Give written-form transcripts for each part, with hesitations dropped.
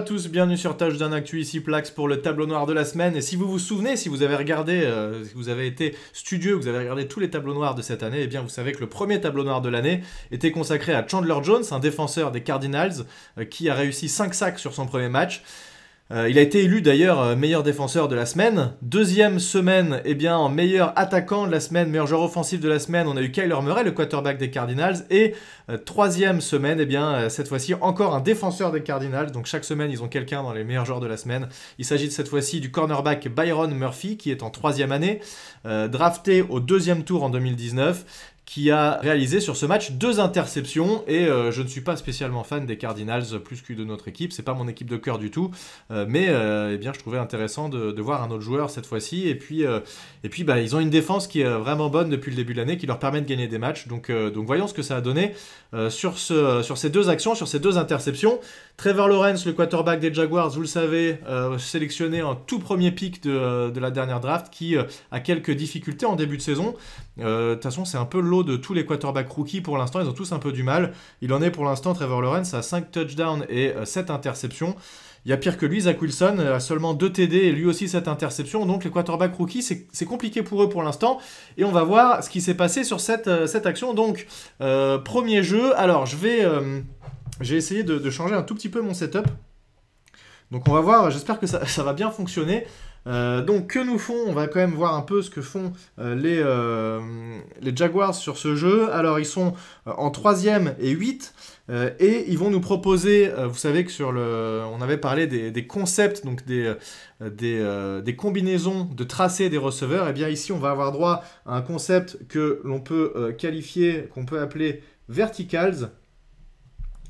à tous, bienvenue sur Touchdown Actu, ici Plax pour le tableau noir de la semaine. Et si vous vous souvenez, si vous avez regardé, si vous avez été studieux, vous avez regardé tous les tableaux noirs de cette année, eh bien vous savez que le premier tableau noir de l'année était consacré à Chandler Jones, un défenseur des Cardinals, qui a réussi 5 sacs sur son premier match. Il a été élu d'ailleurs meilleur défenseur de la semaine. Deuxième semaine, eh bien, en meilleur attaquant de la semaine, meilleur joueur offensif de la semaine, on a eu Kyler Murray, le quarterback des Cardinals. Et troisième semaine, eh bien, cette fois-ci, encore un défenseur des Cardinals. Donc chaque semaine, ils ont quelqu'un dans les meilleurs joueurs de la semaine. Il s'agit de cette fois-ci du cornerback Byron Murphy, qui est en troisième année, drafté au deuxième tour en 2019. Qui a réalisé sur ce match 2 interceptions, et je ne suis pas spécialement fan des Cardinals plus que de notre équipe, c'est pas mon équipe de cœur du tout, mais eh bien, je trouvais intéressant de voir un autre joueur cette fois-ci, et puis bah, ils ont une défense qui est vraiment bonne depuis le début de l'année, qui leur permet de gagner des matchs, donc voyons ce que ça a donné sur ces 2 actions, sur ces 2 interceptions. Trevor Lawrence, le quarterback des Jaguars, vous le savez, sélectionné en tout premier pick de la dernière draft, qui a quelques difficultés en début de saison. De toute façon, c'est un peu l'eau de tous les quarterbacks rookies pour l'instant, ils ont tous un peu du mal. Il en est pour l'instant, Trevor Lawrence, à 5 touchdowns et 7 interceptions. Il y a pire que lui, Zach Wilson, a seulement 2 TD et lui aussi 7 interceptions. Donc les quarterbacks rookies, c'est compliqué pour eux pour l'instant. Et on va voir ce qui s'est passé sur cette action. Donc, premier jeu. Alors, j'ai essayé de changer un tout petit peu mon setup. Donc on va voir, j'espère que ça va bien fonctionner. Donc que nous font, on va quand même voir un peu ce que font les Jaguars sur ce jeu. Alors ils sont en 3e et 8 et ils vont nous proposer, vous savez que on avait parlé des concepts, donc des combinaisons de tracés des receveurs. Et bien ici on va avoir droit à un concept que l'on peut qualifier, qu'on peut appeler verticals.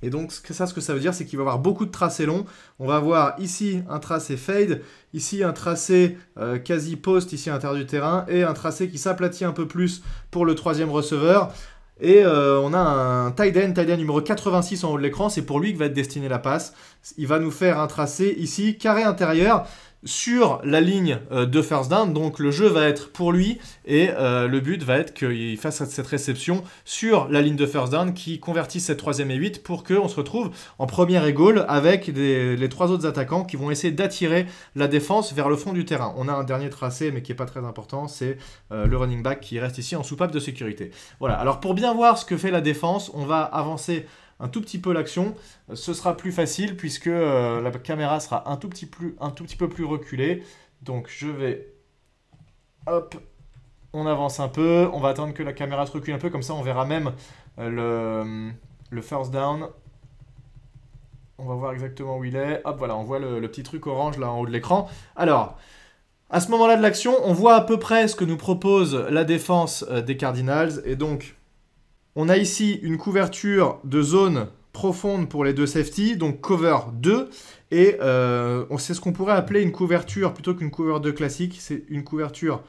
Et donc, ce que ça veut dire, c'est qu'il va y avoir beaucoup de tracés longs. On va avoir ici un tracé fade, ici un tracé quasi post, ici à l'intérieur du terrain, et un tracé qui s'aplatit un peu plus pour le 3e receveur. Et on a un tight end numéro 86 en haut de l'écran, c'est pour lui que va être destinée la passe. Il va nous faire un tracé ici, carré intérieur, sur la ligne de first down, donc le jeu va être pour lui et le but va être qu'il fasse cette réception sur la ligne de first down qui convertisse cette 3e et 8 pour qu'on se retrouve en première et goal avec les 3 autres attaquants qui vont essayer d'attirer la défense vers le fond du terrain. On a un dernier tracé mais qui n'est pas très important, c'est le running back qui reste ici en soupape de sécurité. Voilà, alors pour bien voir ce que fait la défense, on va avancer un tout petit peu l'action, ce sera plus facile puisque la caméra sera un tout petit peu plus reculée. Donc je vais, hop, on avance un peu, on va attendre que la caméra se recule un peu, comme ça on verra même le first down. On va voir exactement où il est. Hop, voilà, on voit le petit truc orange là en haut de l'écran. Alors, à ce moment-là de l'action, on voit à peu près ce que nous propose la défense des Cardinals. Et donc, on a ici une couverture de zone profonde pour les 2 safety, donc cover 2. Et c'est ce qu'on pourrait appeler une couverture, plutôt qu'une cover 2 classique, c'est une couverture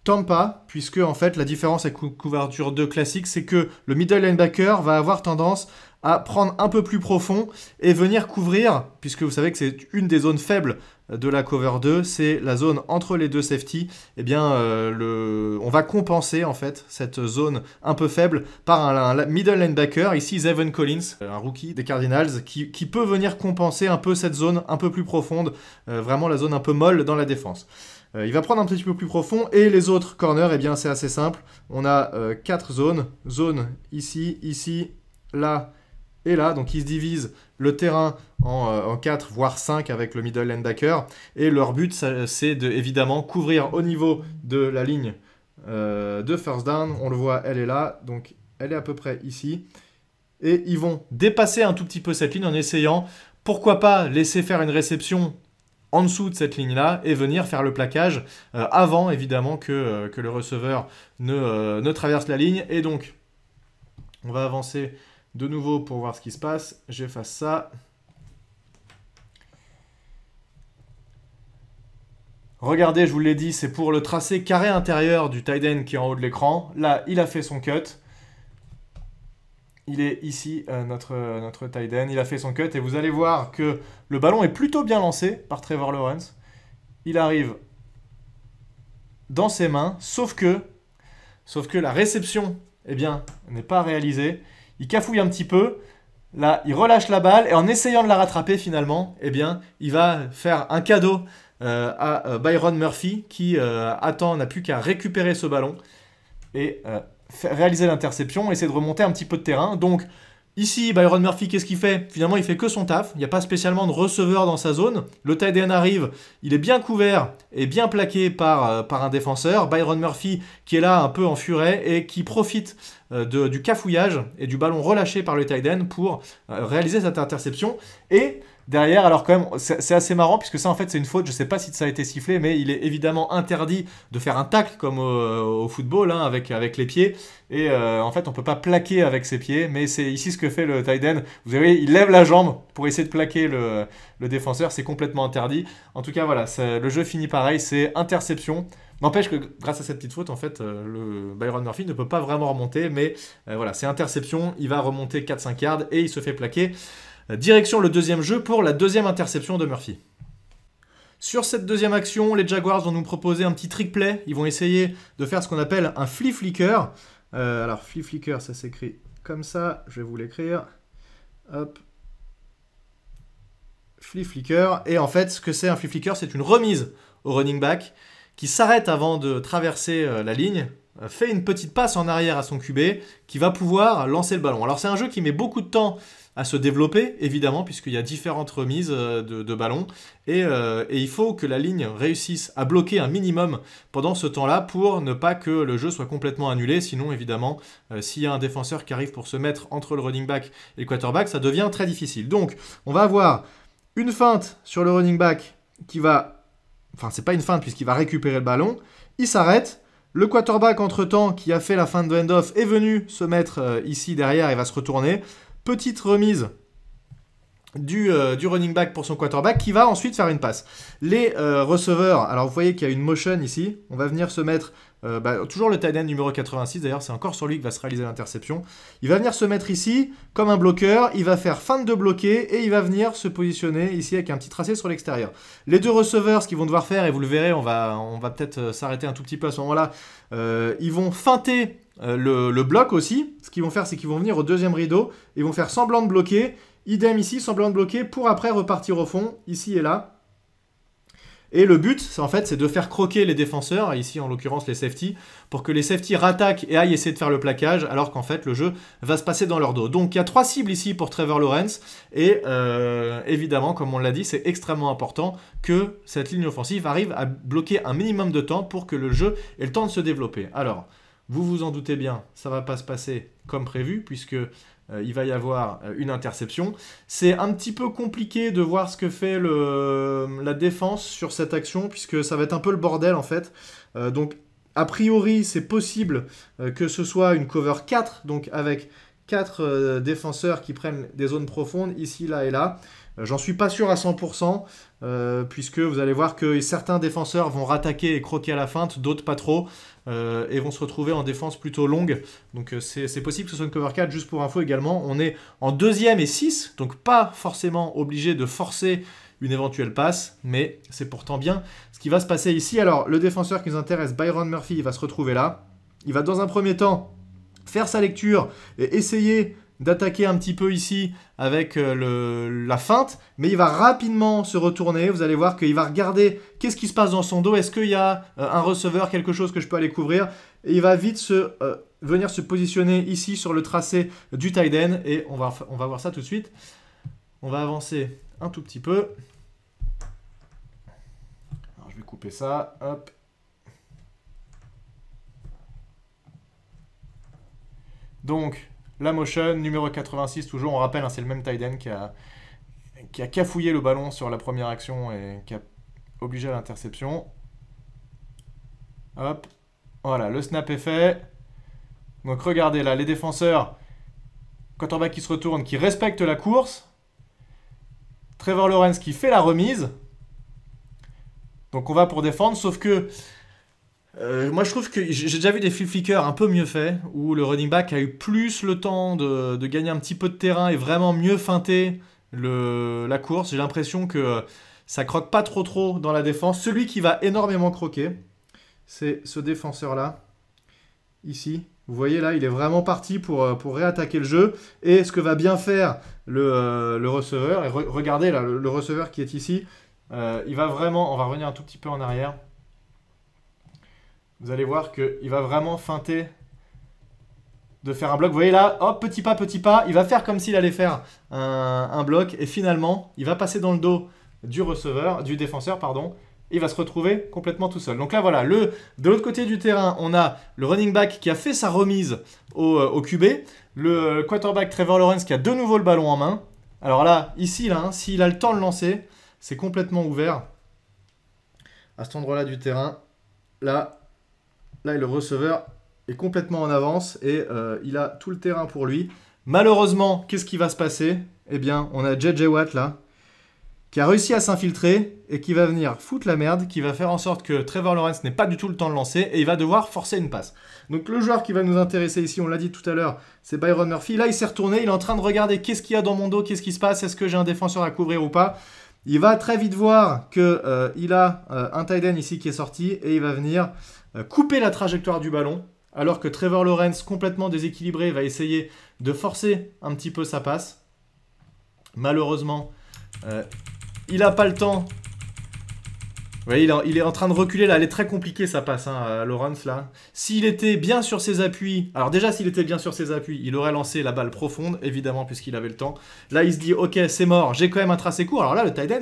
Tampa, puisque en fait la différence avec une couverture 2 classique, c'est que le middle linebacker va avoir tendance à prendre un peu plus profond et venir couvrir, puisque vous savez que c'est une des zones faibles de la cover 2, c'est la zone entre les 2 safety. Eh bien, on va compenser en fait cette zone un peu faible par un middle linebacker, ici Zaven Collins, un rookie des Cardinals, qui peut venir compenser un peu cette zone un peu plus profonde, vraiment la zone un peu molle dans la défense. Il va prendre un petit peu plus profond, et les autres corners, eh bien c'est assez simple. On a 4 zones, zone ici, ici, là et là, donc ils se divisent le terrain en 4 voire 5 avec le middle linebacker, et leur but c'est évidemment couvrir au niveau de la ligne de first down. On le voit, elle est là, donc elle est à peu près ici, et ils vont dépasser un tout petit peu cette ligne en essayant, pourquoi pas laisser faire une réception en dessous de cette ligne-là et venir faire le plaquage avant, évidemment, que le receveur ne traverse la ligne. Et donc, on va avancer de nouveau pour voir ce qui se passe. J'efface ça. Regardez, je vous l'ai dit, c'est pour le tracé carré intérieur du tight end qui est en haut de l'écran. Là, il a fait son cut. Il est ici, notre tight end. Il a fait son cut et vous allez voir que le ballon est plutôt bien lancé par Trevor Lawrence. Il arrive dans ses mains, sauf que la réception, eh bien, n'est pas réalisée. Il cafouille un petit peu. Là, il relâche la balle et en essayant de la rattraper finalement, eh bien, il va faire un cadeau à Byron Murphy qui n'a plus qu'à récupérer ce ballon et réaliser l'interception, essayer de remonter un petit peu de terrain. Donc ici, Byron Murphy, qu'est-ce qu'il fait? Finalement, il fait que son taf. Il n'y a pas spécialement de receveur dans sa zone. Le tight end arrive, il est bien couvert et bien plaqué par un défenseur. Byron Murphy qui est là un peu en furet et qui profite du cafouillage et du ballon relâché par le tight end pour réaliser cette interception. Et derrière, alors quand même, c'est assez marrant puisque ça en fait c'est une faute, je ne sais pas si ça a été sifflé, mais il est évidemment interdit de faire un tacle comme au football hein, avec les pieds. Et en fait on ne peut pas plaquer avec ses pieds, mais c'est ici ce que fait le tight end. Vous voyez, il lève la jambe pour essayer de plaquer le défenseur, c'est complètement interdit. En tout cas voilà, le jeu finit pareil, c'est interception. N'empêche que grâce à cette petite faute, en fait, le Byron Murphy ne peut pas vraiment remonter, mais voilà, c'est interception, il va remonter 4-5 yards et il se fait plaquer. Direction le deuxième jeu pour la deuxième interception de Murphy. Sur cette deuxième action, les Jaguars vont nous proposer un petit trick play. Ils vont essayer de faire ce qu'on appelle un flea flicker. Alors, flea flicker, ça s'écrit comme ça. Je vais vous l'écrire. Hop. Flea flicker. Et en fait, ce que c'est un flea flicker, c'est une remise au running back qui s'arrête avant de traverser la ligne, fait une petite passe en arrière à son QB, qui va pouvoir lancer le ballon. Alors c'est un jeu qui met beaucoup de temps à se développer, évidemment, puisqu'il y a différentes remises de ballons, et il faut que la ligne réussisse à bloquer un minimum pendant ce temps-là pour ne pas que le jeu soit complètement annulé, sinon évidemment, s'il y a un défenseur qui arrive pour se mettre entre le running back et le quarterback, ça devient très difficile. Donc on va avoir une feinte sur le running back qui va... Enfin, c'est pas une feinte puisqu'il va récupérer le ballon. Il s'arrête. Le quarterback, entre-temps, qui a fait la feinte de hand-off, est venu se mettre ici derrière et va se retourner. Petite remise du running back pour son quarterback qui va ensuite faire une passe. Les receveurs, alors vous voyez qu'il y a une motion ici. On va venir se mettre... toujours le tight end numéro 86, d'ailleurs, c'est encore sur lui que va se réaliser l'interception. Il va venir se mettre ici comme un bloqueur. Il va faire feinte de bloquer et il va venir se positionner ici avec un petit tracé sur l'extérieur. Les deux receveurs, ce qu'ils vont devoir faire, et vous le verrez, on va peut-être s'arrêter un tout petit peu à ce moment-là, ils vont feinter le bloc aussi. Ce qu'ils vont faire, c'est qu'ils vont venir au deuxième rideau. Ils vont faire semblant de bloquer. Idem ici, semblant de bloquer pour après repartir au fond, ici et là. Et le but, c'est de faire croquer les défenseurs, ici en l'occurrence les safety, pour que les safety rattaquent et aillent essayer de faire le plaquage, alors qu'en fait le jeu va se passer dans leur dos. Donc il y a 3 cibles ici pour Trevor Lawrence, et évidemment, comme on l'a dit, c'est extrêmement important que cette ligne offensive arrive à bloquer un minimum de temps pour que le jeu ait le temps de se développer. Alors, vous vous en doutez bien, ça ne va pas se passer comme prévu, puisque... il va y avoir une interception. C'est un petit peu compliqué de voir ce que fait la défense sur cette action, puisque ça va être un peu le bordel en fait. Donc, a priori, c'est possible que ce soit une cover 4, donc avec 4 défenseurs qui prennent des zones profondes, ici, là et là. J'en suis pas sûr à 100%, puisque vous allez voir que certains défenseurs vont rattaquer et croquer à la feinte, d'autres pas trop, et vont se retrouver en défense plutôt longue. Donc c'est possible que ce soit une cover 4, juste pour info également. On est en 2e et 6, donc pas forcément obligé de forcer une éventuelle passe, mais c'est pourtant bien ce qui va se passer ici. Alors le défenseur qui nous intéresse, Byron Murphy, il va se retrouver là. Il va dans un premier temps faire sa lecture et essayer d'attaquer un petit peu ici avec la feinte, mais il va rapidement se retourner. Vous allez voir qu'il va regarder qu'est-ce qui se passe dans son dos. Est-ce qu'il y a un receveur, quelque chose que je peux aller couvrir? Et il va vite venir se positionner ici sur le tracé du tight end, et on va voir ça tout de suite. On va avancer un tout petit peu. Alors, je vais couper ça. Hop. Donc, la motion, numéro 86, toujours, on rappelle, hein, c'est le même tight end qui a cafouillé le ballon sur la première action et qui a obligé à l'interception. Hop, voilà, le snap est fait. Donc regardez là, les défenseurs, quarterback qui se retourne, qui respecte la course. Trevor Lawrence qui fait la remise. Donc on va pour défendre, sauf que... moi je trouve que j'ai déjà vu des flip flickers un peu mieux faits, où le running back a eu plus le temps de gagner un petit peu de terrain et vraiment mieux feinter la course. J'ai l'impression que ça croque pas trop dans la défense. Celui qui va énormément croquer, c'est ce défenseur là, ici, Vous voyez là, il est vraiment parti pour réattaquer le jeu. Et ce que va bien faire le receveur, et regardez là, le receveur qui est ici, il va vraiment, on va revenir un tout petit peu en arrière. Vous allez voir qu'il va vraiment feinter de faire un bloc. Vous voyez là, hop, petit pas, il va faire comme s'il allait faire un bloc. Et finalement, il va passer dans le dos du défenseur, pardon. Et il va se retrouver complètement tout seul. Donc là, voilà, de l'autre côté du terrain, on a le running back qui a fait sa remise au QB. Le quarterback Trevor Lawrence qui a de nouveau le ballon en main. Alors là, ici, là, s'il a le temps de lancer, c'est complètement ouvert. À cet endroit-là du terrain, là, le receveur est complètement en avance et il a tout le terrain pour lui. Malheureusement, qu'est-ce qui va se passer? Eh bien, on a J.J. Watt, là, qui a réussi à s'infiltrer et qui va venir foutre la merde, qui va faire en sorte que Trevor Lawrence n'ait pas du tout le temps de lancer et il va devoir forcer une passe. Donc le joueur qui va nous intéresser ici, on l'a dit tout à l'heure, c'est Byron Murphy. Là, il s'est retourné, il est en train de regarder qu'est-ce qu'il y a dans mon dos, qu'est-ce qui se passe, est-ce que j'ai un défenseur à couvrir ou pas. Il va très vite voir qu'il a un tight end ici qui est sorti et il va venir couper la trajectoire du ballon alors que Trevor Lawrence, complètement déséquilibré, va essayer de forcer un petit peu sa passe. Malheureusement, il n'a pas le temps. Vous voyez, il est en train de reculer là. Elle est très compliquée sa passe, hein, Lawrence là. S'il était bien sur ses appuis, alors déjà s'il était bien sur ses appuis, il aurait lancé la balle profonde, évidemment, puisqu'il avait le temps. Là, il se dit, ok, c'est mort, j'ai quand même un tracé court. Alors là, le tight end,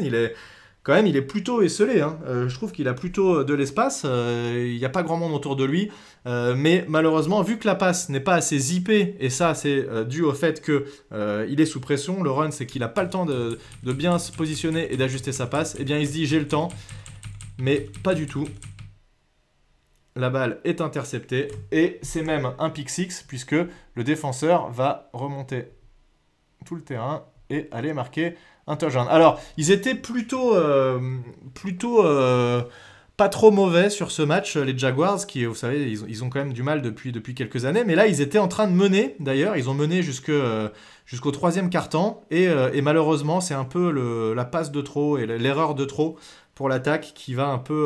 il est plutôt esselé. Hein. Je trouve qu'il a plutôt de l'espace. Il n'y a pas grand monde autour de lui. Mais malheureusement, vu que la passe n'est pas assez zippée, et ça c'est dû au fait qu'il est sous pression, le run c'est qu'il n'a pas le temps de bien se positionner et d'ajuster sa passe, et bien il se dit j'ai le temps, mais pas du tout. La balle est interceptée et c'est même un pick six puisque le défenseur va remonter tout le terrain et aller marquer un touchdown. Alors, ils étaient plutôt pas trop mauvais sur ce match, les Jaguars, qui, vous savez, ils ont quand même du mal depuis quelques années. Mais là, ils étaient en train de mener, d'ailleurs. Ils ont mené jusqu'au troisième quart-temps. Et malheureusement, c'est un peu la passe de trop et l'erreur de trop pour l'attaque qui va un peu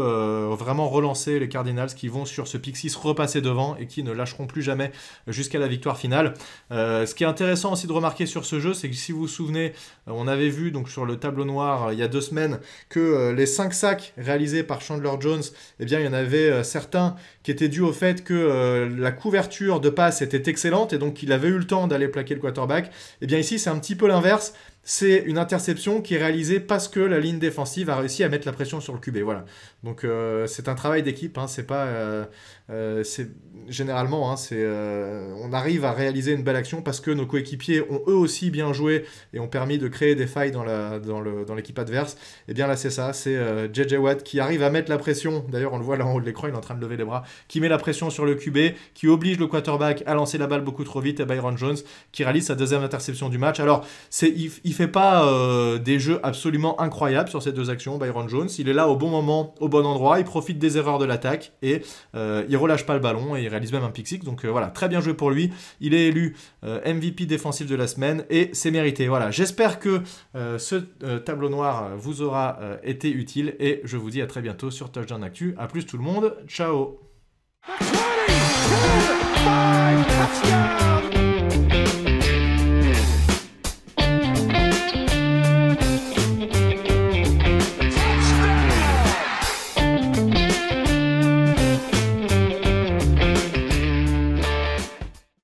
vraiment relancer les Cardinals qui vont sur ce pick 6 repasser devant et qui ne lâcheront plus jamais jusqu'à la victoire finale. Ce qui est intéressant aussi de remarquer sur ce jeu, c'est que si vous vous souvenez, on avait vu donc sur le tableau noir il y a 2 semaines que les 5 sacs réalisés par Chandler Jones, eh bien, il y en avait certains qui étaient dus au fait que la couverture de passe était excellente et donc qu'il avait eu le temps d'aller plaquer le quarterback. Eh bien ici, c'est un petit peu l'inverse. C'est une interception qui est réalisée parce que la ligne défensive a réussi à mettre la pression sur le QB. Voilà. Donc c'est un travail d'équipe. Hein, c'est pas généralement, hein, on arrive à réaliser une belle action parce que nos coéquipiers ont eux aussi bien joué et ont permis de créer des failles dans l'équipe adverse. Et bien là, c'est ça. C'est J.J. Watt qui arrive à mettre la pression. D'ailleurs, on le voit là en haut de l'écran, il est en train de lever les bras. Qui met la pression sur le QB, qui oblige le quarterback à lancer la balle beaucoup trop vite. Et Byron Jones qui réalise sa 2e interception du match. Alors, il fait pas des jeux absolument incroyables sur ces 2 actions, Byron Jones. Il est là au bon moment, au bon endroit. Il profite des erreurs de l'attaque et il relâche pas le ballon et il réalise même un pick six. Donc voilà, très bien joué pour lui. Il est élu MVP défensif de la semaine et c'est mérité. Voilà, j'espère que ce tableau noir vous aura été utile et je vous dis à très bientôt sur Touchdown Actu. À plus tout le monde, ciao. 20, 5, touchdown!